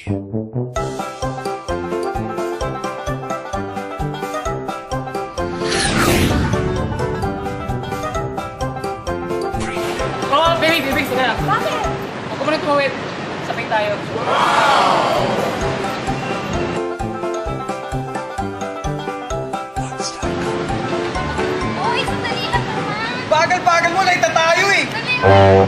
Oh, baby, sige lang. Bakit? Ako muna tumawid. Sabay tayo. Uy, sandali lang naman. Bagal-bagal mo, late na tayo eh! Sandali lang.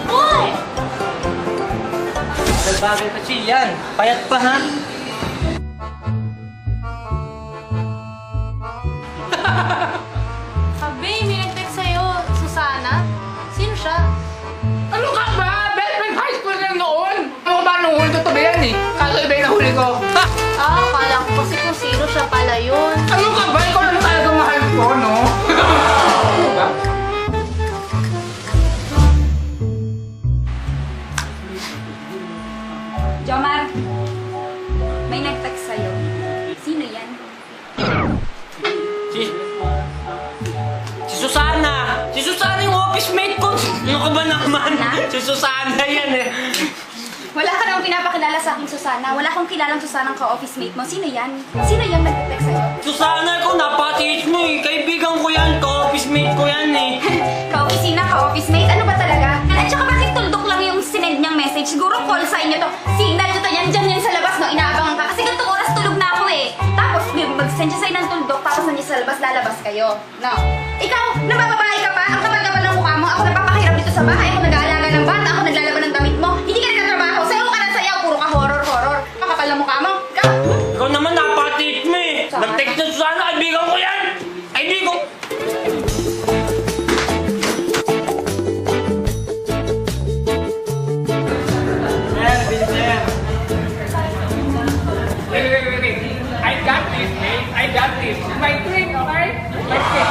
Uy! Bagal pa chill yan. Payat pa ha? Sabi, may nag-text sa'yo. Susana? Sino siya? Ano ka ba? Best friend high school lang noon. Ano ka ba nahuli ko to ba yan eh? Kaso iba yung nahuli ko. Ha! Ah, akala ko kasi kung sino siya pala yun. Ano ka ba? Ikaw lang talaga mahal ko, no? Ano ba? Jomar, may nag-text sa'yo. Sino yan? Si Susana! Si Susana yung office mate ko! Ano ka ba naman? Si Susana yan eh! Wala ka namang pinapakilala sa aking Susana. Wala akong kilalang Susana ka-office mate mo. Sino yan? Sino yan nag-text sa'yo? Susana ko, napatiis mo eh! Kaibigan ko yan, ka-office mate ko yan eh! Ka-opisina, ka-office mate? Ano ba talaga? At saka bakit tuldok lang yung sinend niyang message? Siguro call sign niyo to. Signal niyo to yan. Diyan yan sa labas, no? Inaabangan ka. Kasi ganitong oras tulog na ako eh. Tapos, mag-send siya sa'yo ng tuldok. Tapos nandiyan sa labas, lalabas kayo. No? Ikaw, nabababae ka pa? Ang kapal-kapal ng mukha mo. Ako nagpapakahirap dito sa bahay. Ako nag-aalaga ng bata. Ako naglalaba ng damit mo. Hindi ka nagtatrabaho. Sayo ka na sayaw. Puro ka horror-horror. Makapal ng mukha mo. Ikaw? Ikaw naman, napatiis mo eh! Nag-text na Susana, kaibigan ko yan! Kaibigan ko! Wait. I got this, mate. I got this. My drink, okay? Let's get.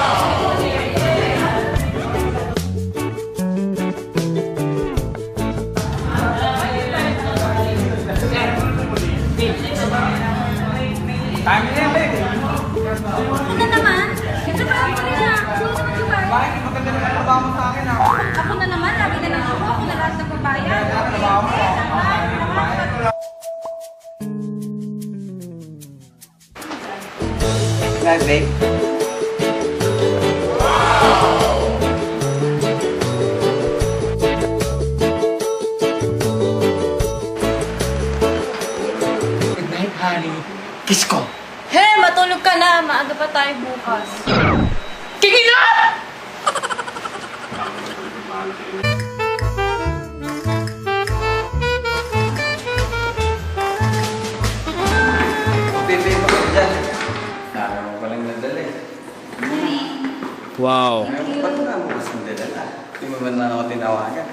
Time na yan, babe. Ano na naman? Nagtrabaho ko rin na. Ano naman yung bahay? Bakit? Maganda na trabaho mo sa akin ah! Ako na naman. Lagi na lang ako. Ako na lahat nagbabayad. Trabaho mo Nice, babe. Good night, honey. Kiss ko. Hey, matulog ka na. Maaga pa tayo bukas. Kikila! Babe, mo ka dyan. Kaya mo palang nadala eh. Wow. Ba't na mo mas nadala? Hindi mo ba na ako tinawagan?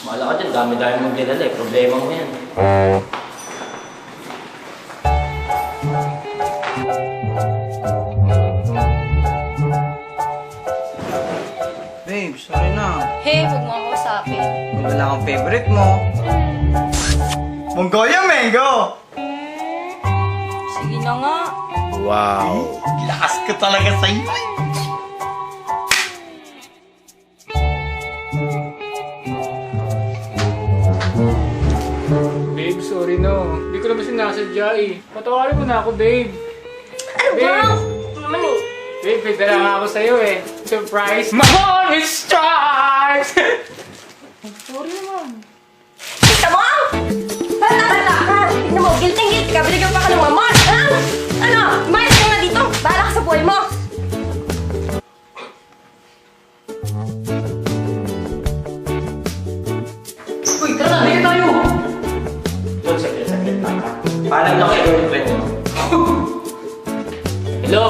Mahala ka dyan, dami-dami mong dinala eh. Problema mo yan. Babe, sorry na. Hey, huwag mo ako usapin. Wala kang favorite mo. Mongolia Mango! Sige na nga. Wow. Lakas ka talaga sa iyo. Babe, sorry no. Hindi ko naman sinasadya eh. Patawarin mo na ako, babe. Ano ba? Babe. Naman eh. Babe, may dala nga ako sa'yo eh. Surprise! My heart is strikes! Sorry naman. Kita mo! Bata-bata ka! Tignan mo, guilty ka. Binigyan pa ka ng mamon. Ano? Umayos ka na dito. Bahala ka sa buhay mo. Uy, tara na, hindi tayo! Doon, saglit lang ka. Paalam lang kay girlfriend mo. Hello?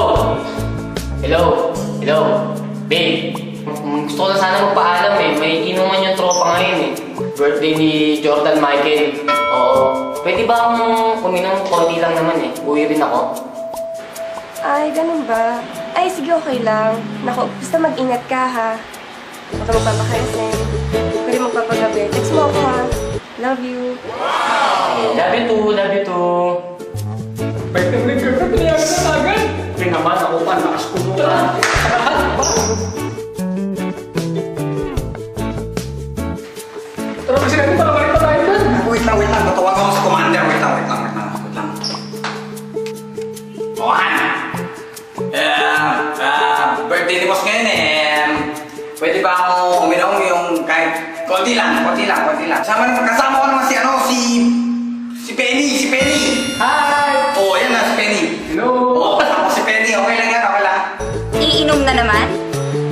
Hello? Hello? Babe, gusto ko na sana magpaalam eh. May inuman yung tropa ngayon eh. Birthday ni Jordan Michael. Oo. Pwede ba akong uminom? Konti lang naman eh. Uwi rin ako. Ay, ganun ba? Ay, sige, okay lang. Naku, basta mag-ingat ka, ha? Baka magpapakasin. Huwag ka rin magpapagabi. Text mo ako, ha? Love you. Love you too, love you too. Bait naman yung girlfriend, pinayagan na agad. Kaya naman, ako pa, nakaskulo ka. Tara kasi natin, para balik pa tayo dun. Wait lang. Tatawag ako sa commander. Wait lang. Oh, Han! Birthday ni boss ngayon eh. Pwede ba ako uminom yung kahit konti lang. Kasama ko naman si Penny. Hi! Oh, yan na si Penny. Hello! Oh, kasama ko si Penny. Okay lang yan. Iinom na naman?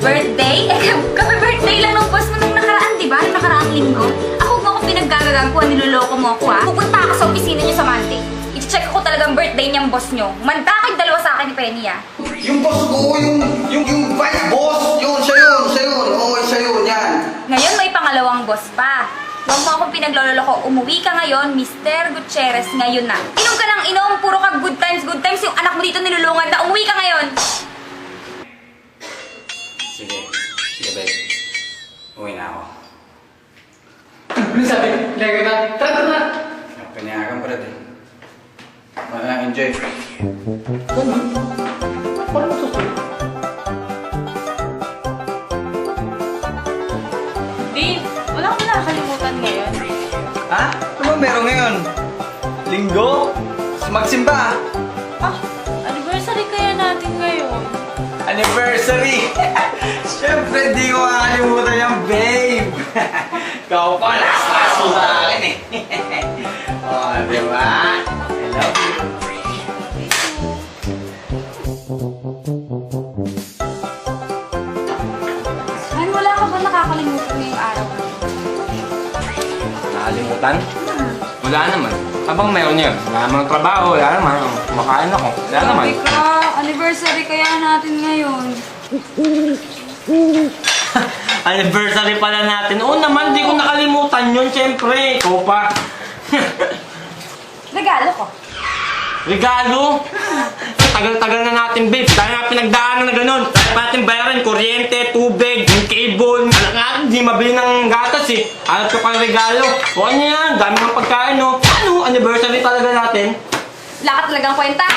Birthday? Birthday lang ng boss mo nung nakaraan, di ba? Nung nakaraang linggo. Ako mo ako pinaggagagan ko, niloloko mo ako ha. Pupunta ako sa opisina niyo sa Monday. I-check ko talagang birthday niyang boss niyo. Manda kayo dalawa sa akin ni Penny ha. Yung boss ko, yung vice boss. Siya yun. Oo, siya yun. Yan. Ngayon may pangalawang boss pa. Huwag mo akong pinagloloko. Umuwi ka ngayon, Mr. Gutierrez, ngayon na. Inom ka ng inom, puro ka good times. Yung anak mo dito nilulungan na. Umuwi ka ngayon. Sige, babe. Uwi na ako. Ano sabi? Lagay na. Tara na! Pinayagan pa rin. Wala, enjoy. Paano masusunod? Babe, wala akong nakakalimutan ngayon. Ha? Ano ba meron ngayon? Linggo? Magsimba? Ah, anniversary kaya natin ngayon. Anniversary! Siyempre, di ko makakalimutan yung babe! Ikaw pa, last mo sa akin eh! Oh, di ba? I love you! Ay, wala ka ba nakakalimutan ngayong araw? Nakalimutan? Wala naman. Habang meron yun, wala namang trabaho, wala naman. Makain ako. Wala naman. Sabi ka, anniversary kaya natin ngayon. Anniversary pala natin. Oo naman, di ko nakalimutan yun, siyempre. Ikaw pa. Regalo ko. Regalo? Tagal-tagal na natin, babe. Dahil nga pinagdaanan na ganun. Dahil pa natin bayaran, kuryente, tubig, yung cable. Alam nga, hindi mabili ng gatas eh. Alam ko pang regalo. O ano yan, dami ng pagkain, no? Ano, anniversary talaga natin. Wala ka talagang kwenta.